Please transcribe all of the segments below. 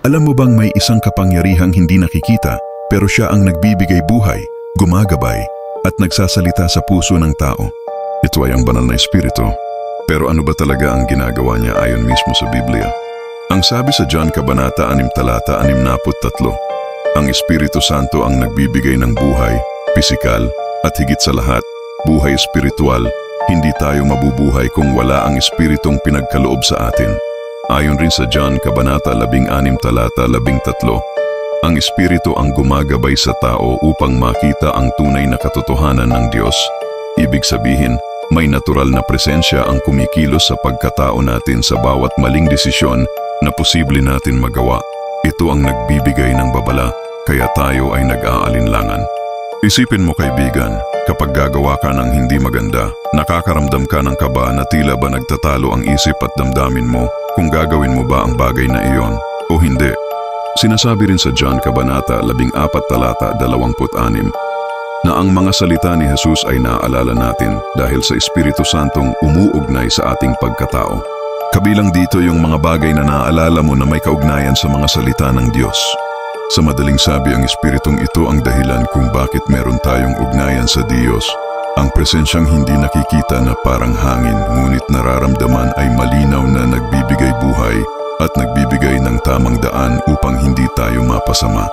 Alam mo bang may isang kapangyarihang hindi nakikita pero siya ang nagbibigay buhay, gumagabay at nagsasalita sa puso ng tao? Ito ay ang banal na espiritu. Pero ano ba talaga ang ginagawa niya ayon mismo sa Biblia? Ang sabi sa John Kabanata 6 talata 63, ang Espiritu Santo ang nagbibigay ng buhay, pisikal at higit sa lahat, buhay espiritual. Hindi tayo mabubuhay kung wala ang Espiritong pinagkaloob sa atin. Ayon rin sa John Kabanata 16 talata 13, ang Espiritu ang gumagabay sa tao upang makita ang tunay na katotohanan ng Diyos. Ibig sabihin, may natural na presensya ang kumikilos sa pagkatao natin sa bawat maling desisyon na posible natin magawa. Ito ang nagbibigay ng babala, kaya tayo ay nag-aalinlangan. Isipin mo kaibigan, kapag gagawa ka ng hindi maganda, nakakaramdam ka ng kaba na tila ba nagtatalo ang isip at damdamin mo kung gagawin mo ba ang bagay na iyon o hindi. Sinasabi rin sa John Kabanata 14 talata 26 na ang mga salita ni Jesus ay naaalala natin dahil sa Espiritu Santong umuugnay sa ating pagkatao. Kabilang dito yung mga bagay na naaalala mo na may kaugnayan sa mga salita ng Diyos. Sa madaling sabi, ang Espiritong ito ang dahilan kung bakit meron tayong ugnayan sa Diyos. Ang presensyang hindi nakikita na parang hangin ngunit nararamdaman ay malinaw na nagbibigay buhay at nagbibigay ng tamang daan upang hindi tayo mapasama.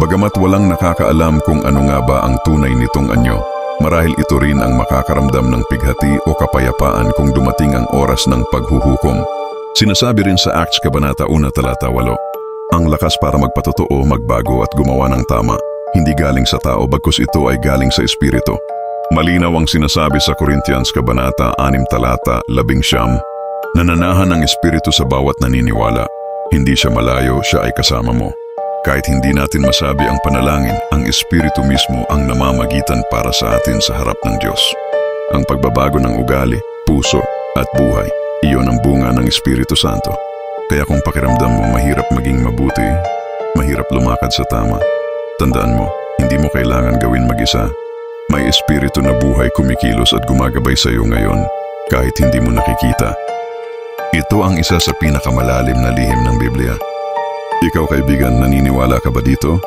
Bagamat walang nakakaalam kung ano nga ba ang tunay nitong anyo, marahil ito rin ang makakaramdam ng pighati o kapayapaan kung dumating ang oras ng paghuhukom. Sinasabi rin sa Acts Kabanata 1 talata 8, ang lakas para magpatotoo, magbago at gumawa ng tama, hindi galing sa tao bagkus ito ay galing sa Espiritu. Malinaw ang sinasabi sa Corinthians Kabanata 6 talata 11, nananahan ang Espiritu sa bawat naniniwala. Hindi siya malayo, siya ay kasama mo. Kahit hindi natin masabi ang panalangin, ang Espiritu mismo ang namamagitan para sa atin sa harap ng Diyos. Ang pagbabago ng ugali, puso at buhay, iyon ang bunga ng Espiritu Santo. Kaya kung pakiramdam mo mahirap maging mabuti, mahirap lumakad sa tama, tandaan mo, hindi mo kailangan gawin mag-isa. May Espiritu na buhay kumikilos at gumagabay sa iyo ngayon, kahit hindi mo nakikita. Ito ang isa sa pinakamalalim na lihim ng Biblia. Ikaw kaibigan, naniniwala ka ba dito?